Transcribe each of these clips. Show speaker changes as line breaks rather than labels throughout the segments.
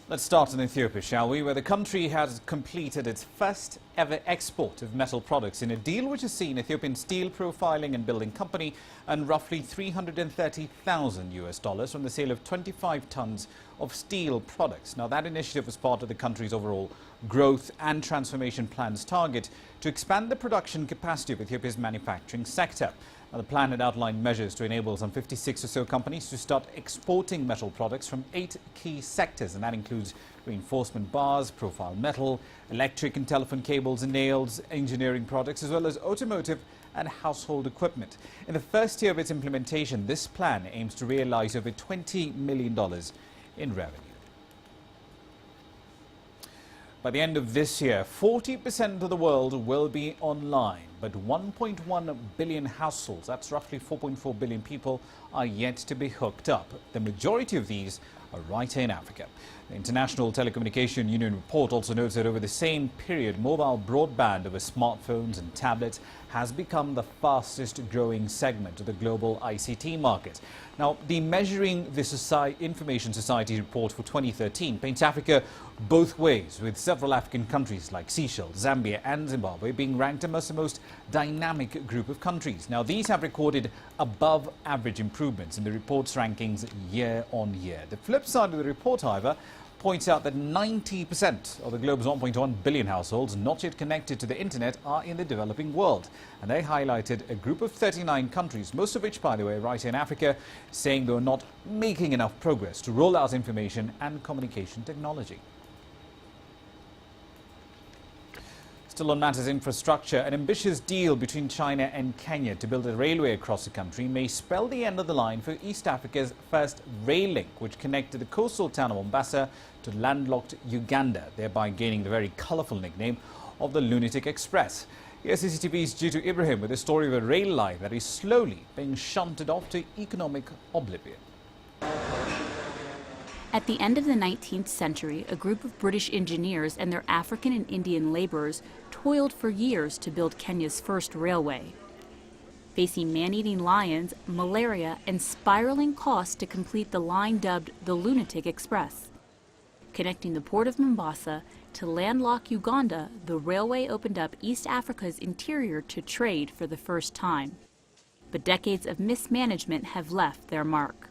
Let's start in Ethiopia, shall we, where the country has completed its first ever export of metal products in a deal which has seen Ethiopian Steel Profiling and Building Company and roughly $330,000 from the sale of 25 tons of steel products. Now, that initiative was part of the country's overall growth and transformation plan's target to expand the production capacity of Ethiopia's manufacturing sector. Now, the plan had outlined measures to enable some 56 or so companies to start exporting metal products from 8 key sectors, and that includes reinforcement bars, profile metal, electric and telephone cables and nails, engineering products, as well as automotive and household equipment. In the first year of its implementation, this plan aims to realize over $20 million in revenue. By the end of this year, 40% of the world will be online, but 1.1 billion households, that's roughly 4.4 billion people, are yet to be hooked up. The majority of these are right here in Africa. The International Telecommunication Union report also notes that over the same period, mobile broadband over smartphones and tablets has become the fastest growing segment of the global ICT market. Now, the Measuring the Information Society report for 2013 paints Africa both ways, with several African countries like Seychelles, Zambia and Zimbabwe being ranked amongst the most dynamic group of countries. Now, these have recorded above average improvements in the report's rankings year on year. The flip side of the report, however, points out that 90% of the globe's 1.1 billion households not yet connected to the internet are in the developing world. And they highlighted a group of 39 countries, most of which, by the way, right here in Africa, saying they are not making enough progress to roll out information and communication technology. Still on matters infrastructure, an ambitious deal between China and Kenya to build a railway across the country may spell the end of the line for East Africa's first rail link, which connected the coastal town of Mombasa to landlocked Uganda, thereby gaining the very colourful nickname of the Lunatic Express. Here's CCTV's Jitu Ibrahim with a story of a rail line that is slowly being shunted off to economic oblivion.
At the end of the 19th century, a group of British engineers and their African and Indian laborers toiled for years to build Kenya's first railway. Facing man-eating lions, malaria, and spiraling costs to complete the line dubbed the Lunatic Express. Connecting the port of Mombasa to landlocked Uganda, the railway opened up East Africa's interior to trade for the first time. But decades of mismanagement have left their mark.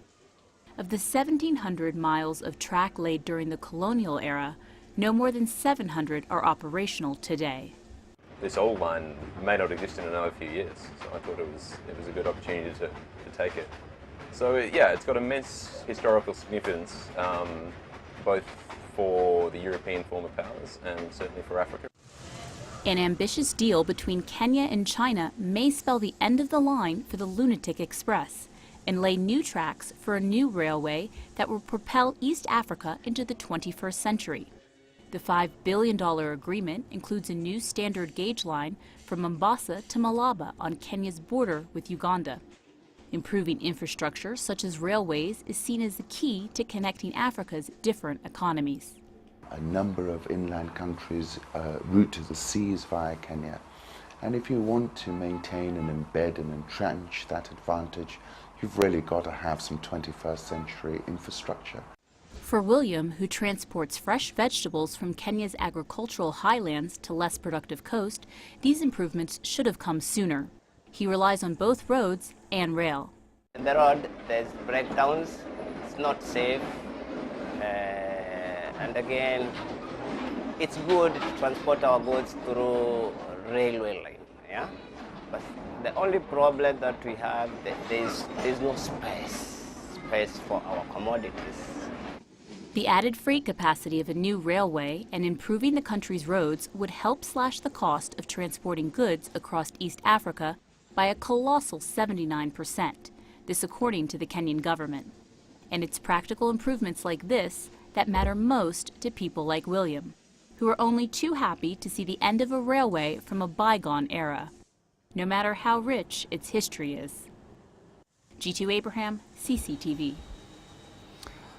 Of the 1,700 miles of track laid during the colonial era, no more than 700 are operational today.
This old line may not exist in another few years, so I thought it was a good opportunity to take it. So yeah, it's got immense historical significance, both for the European former powers and certainly for Africa.
An ambitious deal between Kenya and China may spell the end of the line for the Lunatic Express and lay new tracks for a new railway that will propel East Africa into the 21st century. The $5 billion agreement includes a new standard gauge line from Mombasa to Malaba on Kenya's border with Uganda. Improving infrastructure such as railways is seen as the key to connecting Africa's different economies.
A number of inland countries route to the seas via Kenya. And if you want to maintain and embed and entrench that advantage, you've really got to have some 21st century infrastructure.
For William, who transports fresh vegetables from Kenya's agricultural highlands to less productive coast, these improvements should have come sooner. He relies on both roads and rail.
The road, there's breakdowns, it's not safe, and again, it's good to transport our goods through railway line, yeah? But the only problem that we have, there's no space for our commodities.
The added freight capacity of a new railway and improving the country's roads would help slash the cost of transporting goods across East Africa by a colossal 79%, this according to the Kenyan government. And it's practical improvements like this that matter most to people like William, who are only too happy to see the end of a railway from a bygone era, no matter how rich its history is. Jitu Abraham, CCTV.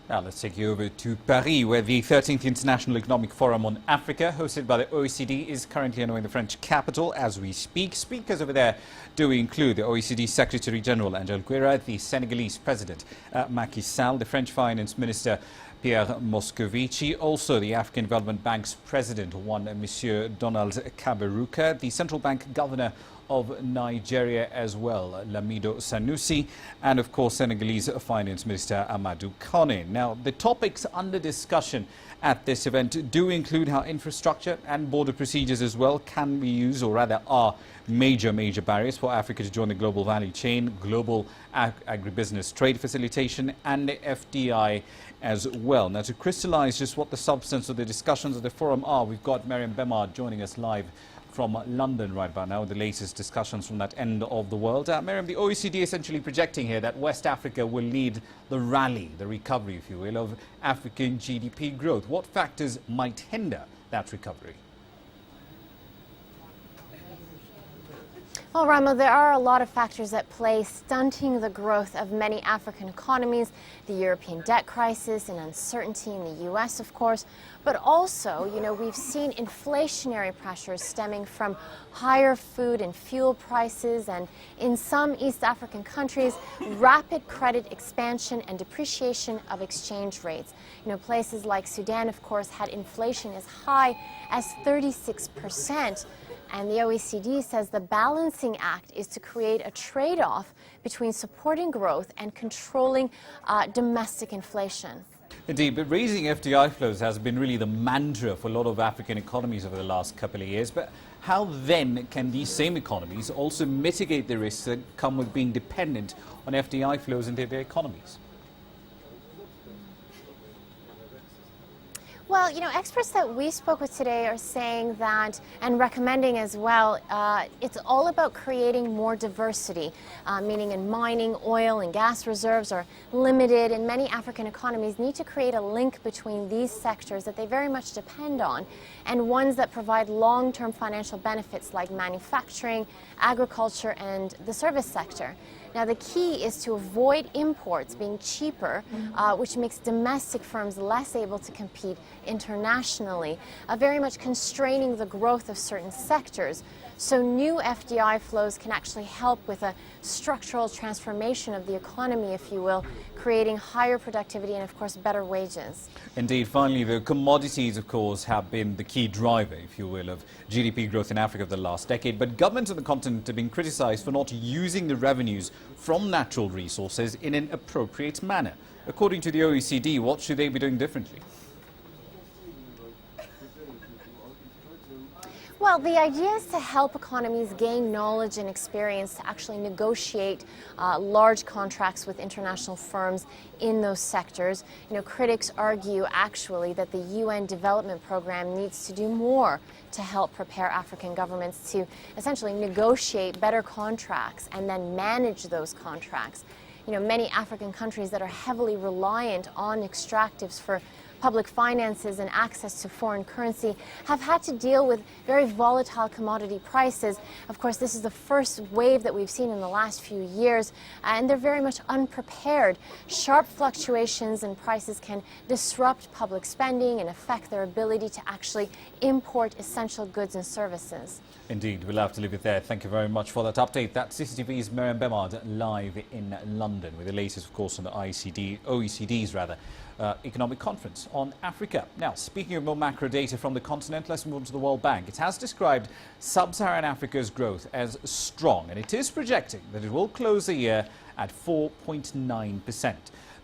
Now let's take you over to Paris, where the 13th International Economic Forum on Africa, hosted by the OECD, is currently underway in the French capital as we speak. Speakers over there do include the OECD Secretary General Angel Guerra, the Senegalese President Macky Sall, the French Finance Minister Pierre Moscovici, also the African Development Bank's President, Monsieur Donald Kaberuka, the Central Bank Governor of Nigeria as well, Lamido Sanusi, and of course Senegalese Finance Minister Amadou Kone. Now, the topics under discussion at this event do include how infrastructure and border procedures as well can be used, or rather are major barriers for Africa to join the global value chain, global agribusiness trade facilitation and the FDI as well. Now, to crystallize just what the substance of the discussions of the forum are, we've got Miriam Bemard joining us live from London right about now, the latest discussions from that end of the world. Miriam, the OECD essentially projecting here that West Africa will lead the rally, the recovery, if you will, of African GDP growth. What factors might hinder that recovery?
Well, Ramo, there are a lot of factors at play stunting the growth of many African economies, the European debt crisis and uncertainty in the U.S., of course, but also, we've seen inflationary pressures stemming from higher food and fuel prices, and in some East African countries, rapid credit expansion and depreciation of exchange rates. Places like Sudan, of course, had inflation as high as 36%. And the OECD says the balancing act is to create a trade-off between supporting growth and controlling domestic inflation.
Indeed, but raising FDI flows has been really the mantra for a lot of African economies over the last couple of years. But how then can these same economies also mitigate the risks that come with being dependent on FDI flows into their economies?
Well, experts that we spoke with today are saying that, and recommending as well, it's all about creating more diversity, meaning in mining, oil and gas reserves are limited, and many African economies need to create a link between these sectors that they very much depend on, and ones that provide long-term financial benefits like manufacturing, agriculture and the service sector. Now, the key is to avoid imports being cheaper, which makes domestic firms less able to compete internationally, very much constraining the growth of certain sectors. So new FDI flows can actually help with a structural transformation of the economy, if you will, creating higher productivity and, of course, better wages.
Indeed. Finally, the commodities, of course, have been the key driver, if you will, of GDP growth in Africa for the last decade. But governments on the continent have been criticized for not using the revenues from natural resources in an appropriate manner. According to the OECD, what should they be doing differently?
Well, the idea is to help economies gain knowledge and experience to actually negotiate large contracts with international firms in those sectors. Critics argue actually that the UN Development Program needs to do more to help prepare African governments to essentially negotiate better contracts and then manage those contracts. Many African countries that are heavily reliant on extractives for public finances and access to foreign currency have had to deal with very volatile commodity prices. Of course, this is the first wave that we've seen in the last few years, and they're very much unprepared. Sharp fluctuations in prices can disrupt public spending and affect their ability to actually import essential goods and services.
Indeed, we'll have to leave it there. Thank you very much for that update. That's CCTV's Miriam Bemard live in London with the latest, of course, on the OECD's economic conference on Africa. Now, speaking of more macro data from the continent, let's move on to the World Bank. It has described sub-Saharan Africa's growth as strong, and it is projecting that it will close the year at 4.9%.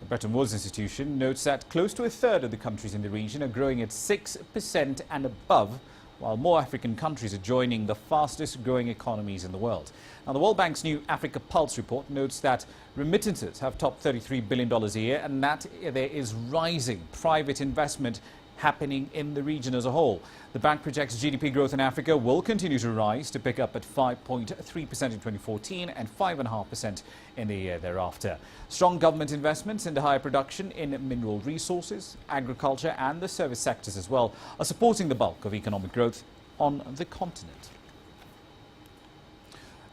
The Bretton Woods Institution notes that close to a third of the countries in the region are growing at 6% and above, while more African countries are joining the fastest growing economies in the world. Now, the World Bank's new Africa Pulse report notes that remittances have topped $33 billion a year, and that there is rising private investment happening in the region as a whole. The bank projects GDP growth in Africa will continue to rise to pick up at 5.3% in 2014 and 5.5% in the year thereafter. Strong government investments into higher production in mineral resources, agriculture and the service sectors as well are supporting the bulk of economic growth on the continent.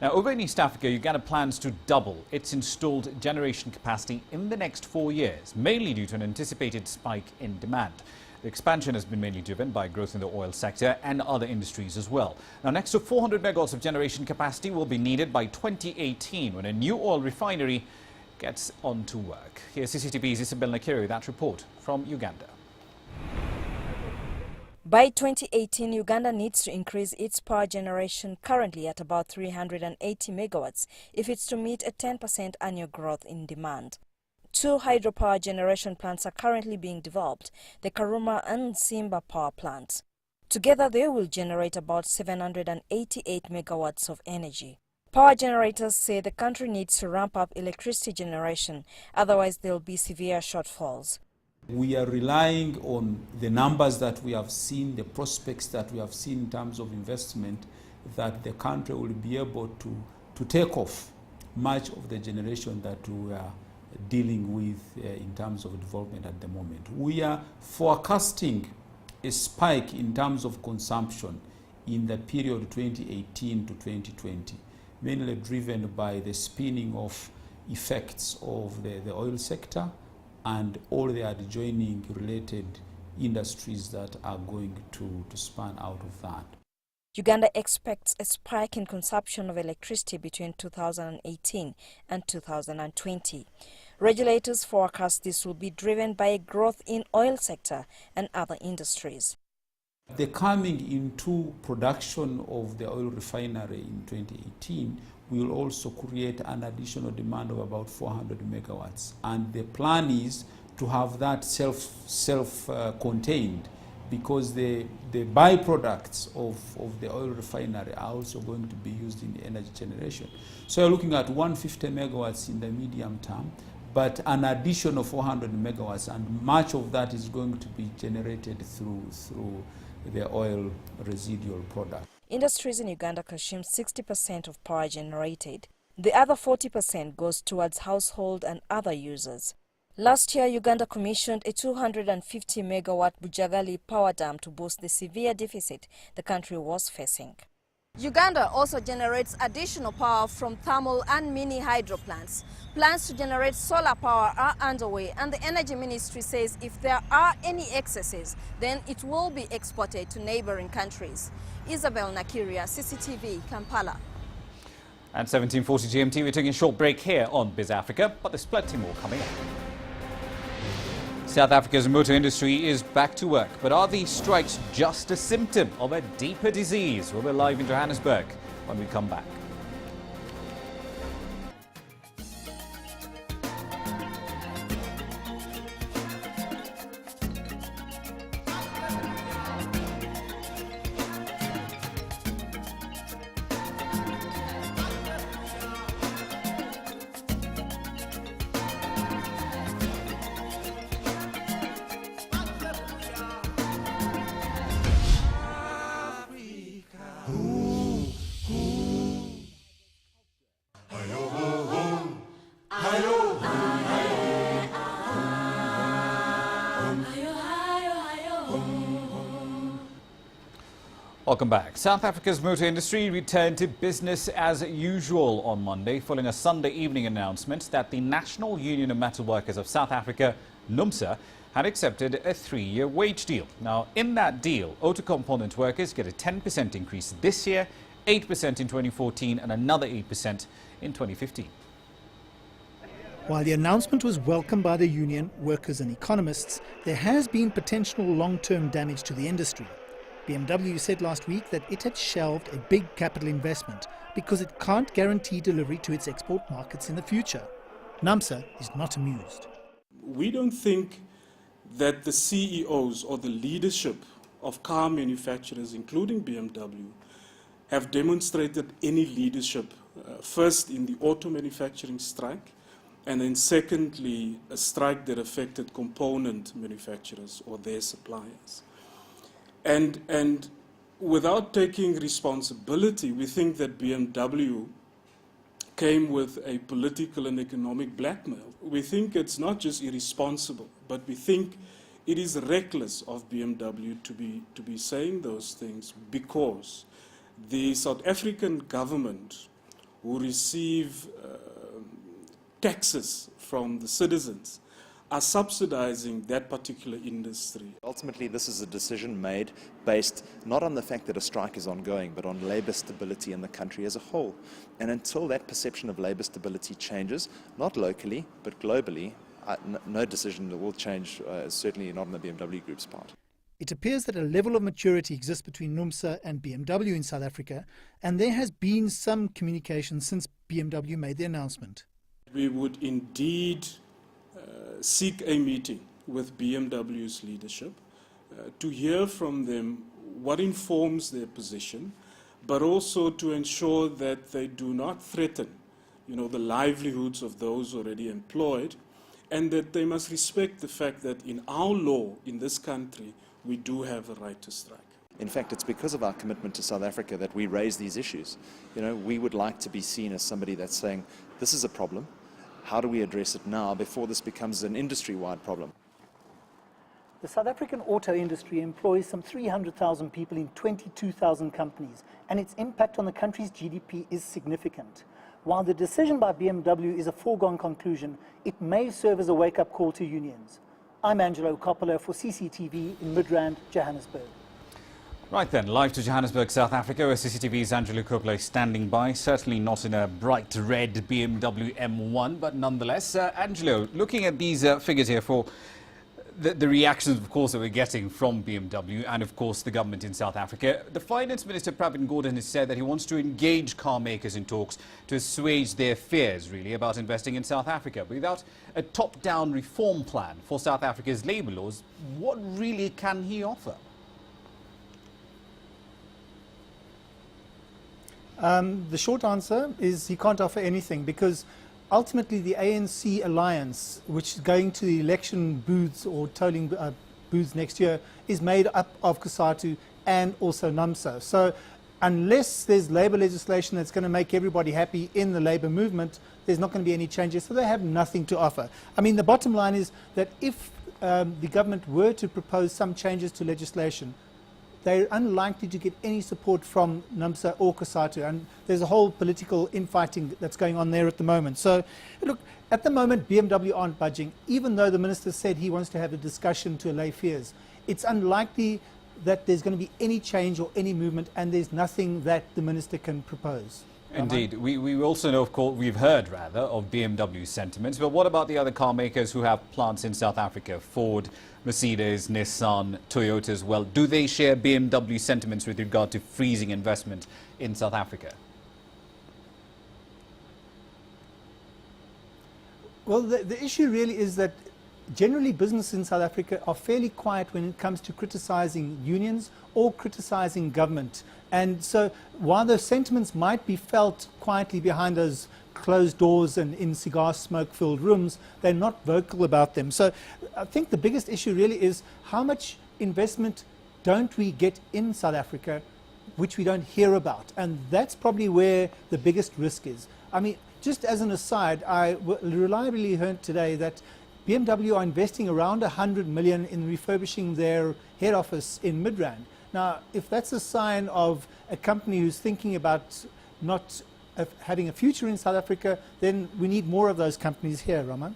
Now, over in East Africa, Uganda plans to double its installed generation capacity in the next 4 years, mainly due to an anticipated spike in demand. The expansion has been mainly driven by growth in the oil sector and other industries as well. Now, next to 400 megawatts of generation capacity will be needed by 2018 when a new oil refinery gets on to work. Here's CCTV's Isabel Nakiri with that report from Uganda.
By 2018, Uganda needs to increase its power generation, currently at about 380 megawatts, if it's to meet a 10% annual growth in demand. 2 hydropower generation plants are currently being developed, the Karuma and Simba power plants. Together, they will generate about 788 megawatts of energy. Power generators say the country needs to ramp up electricity generation, otherwise there will be severe shortfalls.
We are relying on the numbers that we have seen, the prospects that we have seen in terms of investment, that the country will be able to take off much of the generation that we are dealing with in terms of development at the moment. We are forecasting a spike in terms of consumption in the period 2018 to 2020, mainly driven by the spinning off effects of the oil sector and all the adjoining related industries that are going to span out of that.
Uganda expects a spike in consumption of electricity between 2018 and 2020. Regulators forecast this will be driven by a growth in oil sector and other industries.
The coming into production of the oil refinery in 2018 will also create an additional demand of about 400 megawatts. And the plan is to have that self-contained because the byproducts of the oil refinery are also going to be used in energy generation. So you're looking at 150 megawatts in the medium term, but an additional 400 megawatts, and much of that is going to be generated through the oil residual product.
Industries in Uganda consume 60% of power generated. The other 40% goes towards household and other users. Last year, Uganda commissioned a 250 megawatt Bujagali power dam to boost the severe deficit the country was facing. Uganda also generates additional power from thermal and mini hydro plants. Plans to generate solar power are underway, and the Energy Ministry says if there are any excesses, then it will be exported to neighboring countries. Isabel Nakiria, CCTV, Kampala.
At 17:40 GMT, we're taking a short break here on BizAfrica, but there's plenty more coming up. South Africa's motor industry is back to work, but are these strikes just a symptom of a deeper disease? We'll be live in Johannesburg when we come back. Welcome back. South Africa's motor industry returned to business as usual on Monday, following a Sunday evening announcement that the National Union of Metal Workers of South Africa, NUMSA, had accepted a 3-year wage deal. Now, in that deal, auto component workers get a 10% increase this year, 8% in 2014 and another 8% in 2015.
While the announcement was welcomed by the union, workers and economists, there has been potential long-term damage to the industry. BMW said last week that it had shelved a big capital investment because it can't guarantee delivery to its export markets in the future. NUMSA is not amused.
We don't think that the CEOs or the leadership of car manufacturers, including BMW, have demonstrated any leadership, first in the auto manufacturing strike, and then secondly, a strike that affected component manufacturers or their suppliers. And without taking responsibility, we think that BMW came with a political and economic blackmail. We think it's not just irresponsible, but we think it is reckless of BMW to be saying those things, because the South African government who receive taxes from the citizens are subsidizing that particular industry.
Ultimately, this is a decision made based not on the fact that a strike is ongoing, but on labour stability in the country as a whole. And until that perception of labour stability changes, not locally, but globally, no decision will change, certainly not on the BMW Group's part.
It appears that a level of maturity exists between NUMSA and BMW in South Africa, and there has been some communication since BMW made the announcement.
We would indeed seek a meeting with BMW's leadership to hear from them what informs their position, but also to ensure that they do not threaten, the livelihoods of those already employed, and that they must respect the fact that in our law in this country, we do have a right to strike.
In fact, it's because of our commitment to South Africa that we raise these issues. We would like to be seen as somebody that's saying, this is a problem. How do we address it now before this becomes an industry-wide problem?
The South African auto industry employs some 300,000 people in 22,000 companies, and its impact on the country's GDP is significant. While the decision by BMW is a foregone conclusion, it may serve as a wake-up call to unions. I'm Angelo Coppola for CCTV in Midrand, Johannesburg.
Right then, live to Johannesburg, South Africa, where CCTV's Angelo Coppola is standing by. Certainly not in a bright red BMW M1, but nonetheless. Angelo, looking at these figures here for the reactions, of course, that we're getting from BMW and, of course, the government in South Africa. The Finance Minister, Pravin Gordhan, has said that he wants to engage car makers in talks to assuage their fears, really, about investing in South Africa. But without a top-down reform plan for South Africa's labour laws, what really can he offer?
The short answer is he can't offer anything, because ultimately the ANC alliance, which is going to the election booths or tolling booths next year, is made up of COSATU and also NUMSA. So unless there's labour legislation that's going to make everybody happy in the labour movement, there's not going to be any changes. So they have nothing to offer. I mean, the bottom line is that if the government were to propose some changes to legislation, they're unlikely to get any support from NUMSA or COSATU, and there's a whole political infighting that's going on there at the moment. So, look, at the moment BMW aren't budging, even though the minister said he wants to have a discussion to allay fears. It's unlikely that there's going to be any change or any movement, and there's nothing that the minister can propose.
Indeed. We also know, of course, we've heard, rather, of BMW's sentiments. But what about the other car makers who have plants in South Africa? Ford, Mercedes, Nissan, Toyota as well. Do they share BMW's sentiments with regard to freezing investment in South Africa?
Well, the issue really is that generally business in South Africa are fairly quiet when it comes to criticising unions or criticising government. And so while those sentiments might be felt quietly behind those closed doors and in cigar smoke-filled rooms, they're not vocal about them. So I think the biggest issue really is how much investment don't we get in South Africa which we don't hear about. And that's probably where the biggest risk is. I mean, just as an aside, I reliably heard today that BMW are investing around 100 million in refurbishing their head office in Midrand. Now, if that's a sign of a company who's thinking about not having a future in South Africa, then we need more of those companies here, Raman.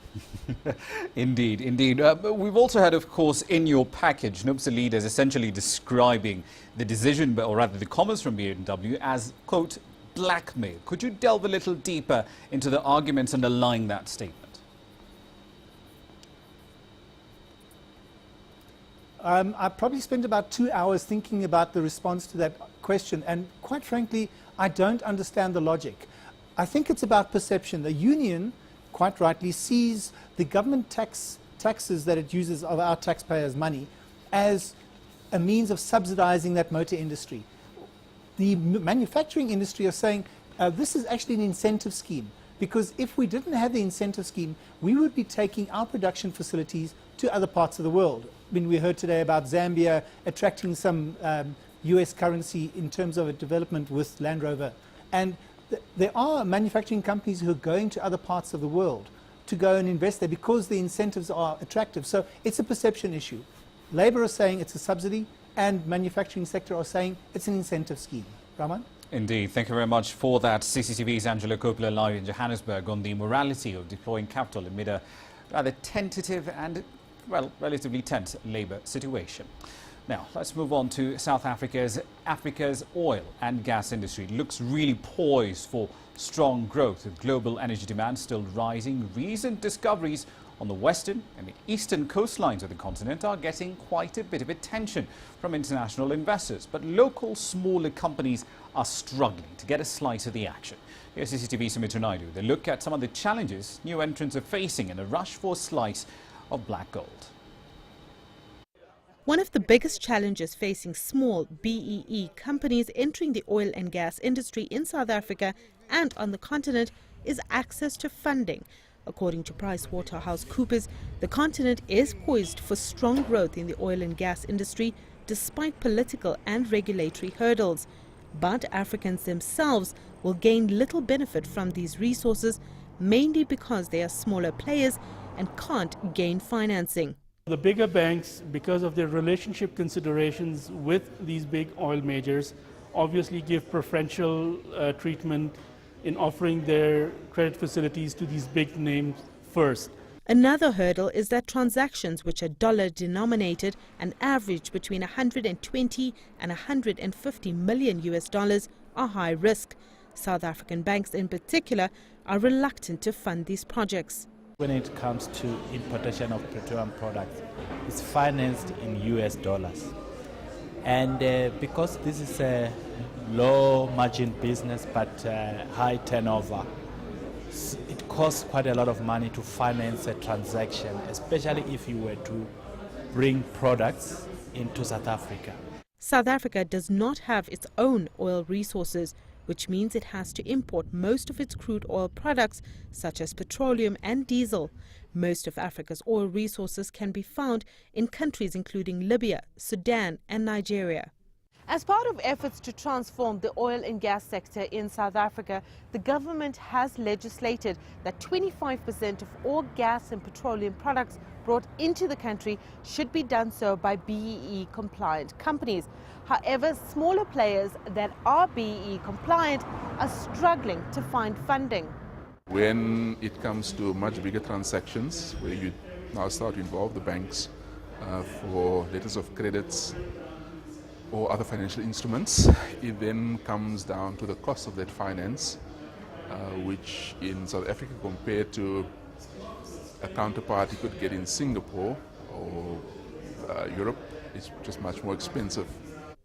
Indeed, indeed. But we've also had, of course, in your package, NUMSA leaders essentially describing the decision, or rather the comments from BMW as, quote, blackmail. Could you delve a little deeper into the arguments underlying that statement?
I probably spent about 2 hours thinking about the response to that question, and quite frankly, I don't understand the logic. I think it's about perception. The union, quite rightly, sees the government taxes that it uses of our taxpayers' money as a means of subsidizing that motor industry. The manufacturing industry are saying this is actually an incentive scheme, because if we didn't have the incentive scheme, we would be taking our production facilities to other parts of the world. I mean, we heard today about Zambia attracting some US currency in terms of a development with Land Rover. And there are manufacturing companies who are going to other parts of the world to go and invest there because the incentives are attractive. So it's a perception issue. Labour are saying it's a subsidy, and manufacturing sector are saying it's an incentive scheme. Raman?
Indeed. Thank you very much for that. CCTV's Angela Coppola live in Johannesburg on the morality of deploying capital amid a rather tentative and, well, relatively tense labour situation. Now, let's move on to South Africa's oil and gas industry. It looks really poised for strong growth, with global energy demand still rising. Recent discoveries on the western and the eastern coastlines of the continent are getting quite a bit of attention from international investors. But local, smaller companies are struggling to get a slice of the action. Here's CCTV Sumitra Naidu. They look at some of the challenges new entrants are facing in a rush for a slice of black gold.
One of the biggest challenges facing small BEE companies entering the oil and gas industry in South Africa and on the continent is access to funding. According to PricewaterhouseCoopers, the continent is poised for strong growth in the oil and gas industry despite political and regulatory hurdles. But Africans themselves will gain little benefit from these resources, mainly because they are smaller players and can't gain financing.
The bigger banks, because of their relationship considerations with these big oil majors, obviously give preferential treatment in offering their credit facilities to these big names first.
Another hurdle is that transactions which are dollar denominated and average between 120 and 150 million US dollars are high risk. South African banks in particular are reluctant to fund these projects.
When it comes to importation of petroleum products, it's financed in US dollars. And because this is a low margin business but high turnover, it costs quite a lot of money to finance a transaction, especially if you were to bring products into South Africa.
South Africa does not have its own oil resources, which means it has to import most of its crude oil products, such as petroleum and diesel. Most of Africa's oil resources can be found in countries including Libya, Sudan and Nigeria. As part of efforts to transform the oil and gas sector in South Africa, the government has legislated that 25% of all gas and petroleum products brought into the country should be done so by BEE compliant companies. However, smaller players that are BEE compliant are struggling to find funding.
When it comes to much bigger transactions, where you now start to involve the banks for letters of credits or other financial instruments, it then comes down to the cost of that finance, which in South Africa compared to a counterpart you could get in Singapore or Europe, is just much more expensive.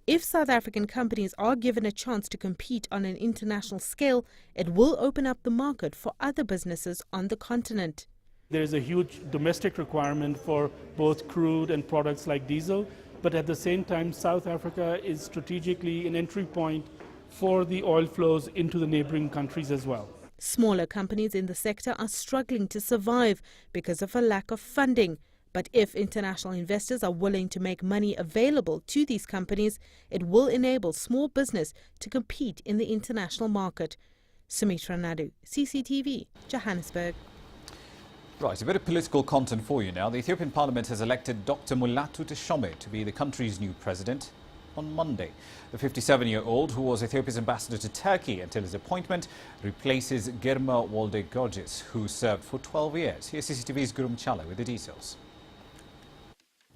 If South African companies are given a chance to compete on an international scale, it will open up the market for other businesses on the continent.
There is a huge domestic requirement for both crude and products like diesel, but at the same time South Africa is strategically an entry point for the oil flows into the neighboring countries as well.
Smaller companies in the sector are struggling to survive because of a lack of funding. But if international investors are willing to make money available to these companies, it will enable small business to compete in the international market. Sumitra Naidu, CCTV, Johannesburg.
Right, a bit of political content for you now. The Ethiopian Parliament has elected Dr. Mulatu Teshome to be the country's new president on Monday. The 57-year-old, who was Ethiopia's ambassador to Turkey until his appointment, replaces Girma Walde Gorgis, who served for 12 years. Here's CCTV's Gurum Chala with the details.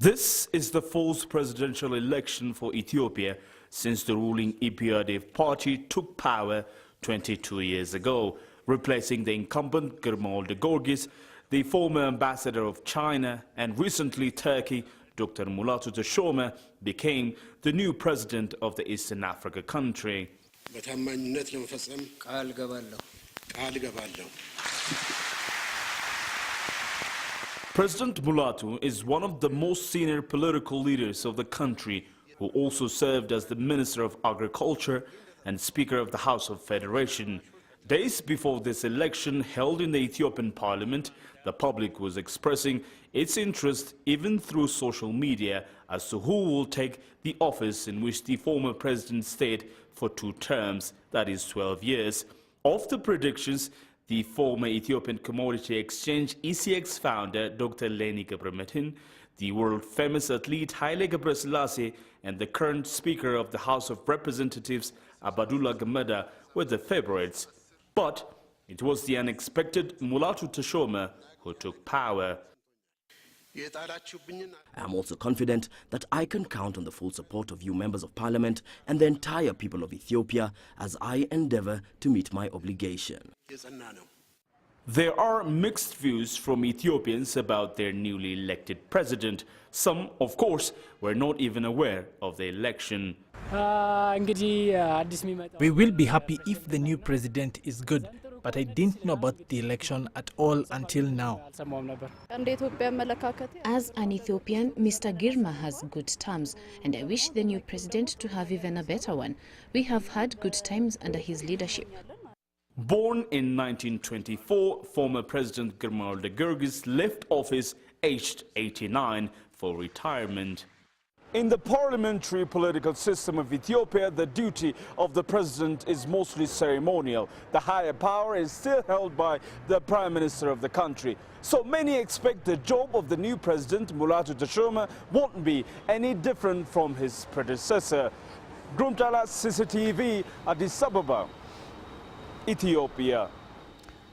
This is the fourth presidential election for Ethiopia since the ruling EPRDF party took power 22 years ago, replacing the incumbent Girma Walde Gorgis, the former ambassador of China and recently Turkey. Dr. Mulatu Teshome became the new president of the Eastern Africa country. President Mulatu is one of the most senior political leaders of the country, who also served as the Minister of Agriculture and Speaker of the House of Federation. Days before this election held in the Ethiopian Parliament, the public was expressing its interest, even through social media, as to who will take the office in which the former president stayed for 2 terms, that is 12 years. Of the predictions, the former Ethiopian Commodity Exchange ECX founder Dr. Leni Gebremedhin, the world-famous athlete Haile Gebrselassie, and the current Speaker of the House of Representatives Abdullah Gameda were the favorites. But it was the unexpected Mulatu Teshome who took power.
I am also confident that I can count on the full support of you members of parliament and the entire people of Ethiopia as I endeavor to meet my obligation.
There are mixed views from Ethiopians about their newly elected president. Some, of course, were not even aware of the election.
We will be happy if the new president is good, but I didn't know about the election at all until now.
As an Ethiopian, Mr. Girma has good terms, and I wish the new president to have even a better one. We have had good times under his leadership.
Born in 1924, former President Girma Waldegirgis left office aged 89 for retirement. In the parliamentary political system of Ethiopia, the duty of the president is mostly ceremonial. The higher power is still held by the prime minister of the country. So many expect the job of the new president, Mulatu Teshome, won't be any different from his predecessor. Grumtala, CCTV, Addis Ababa, Ethiopia.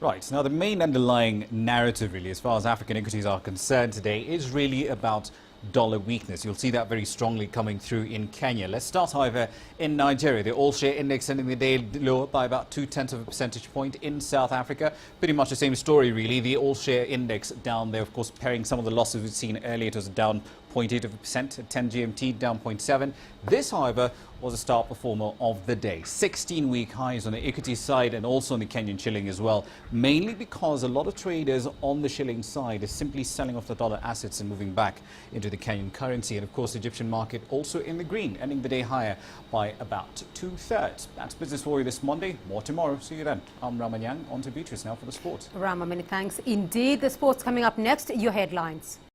Right, now the main underlying narrative really as far as African equities are concerned today is really about dollar weakness. You'll see that very strongly coming through in Kenya. Let's start, however, in Nigeria. The all-share index ending the day lower by about 0.2 of a percentage point. In South Africa, pretty much the same story, really. The all-share index down there, of course, pairing some of the losses we've seen earlier. It was down 0.8% at 10 GMT, down 0.7. This, however, was a star performer of the day. 16-week highs on the equity side and also on the Kenyan shilling as well, mainly because a lot of traders on the shilling side are simply selling off the dollar assets and moving back into the Kenyan currency. And of course, the Egyptian market also in the green, ending the day higher by about 2/3. That's business for you this Monday. More tomorrow. See you then. I'm Raman Yang. On to Beatrice now for the sport.
Rama, many thanks indeed. The sports coming up next. Your headlines.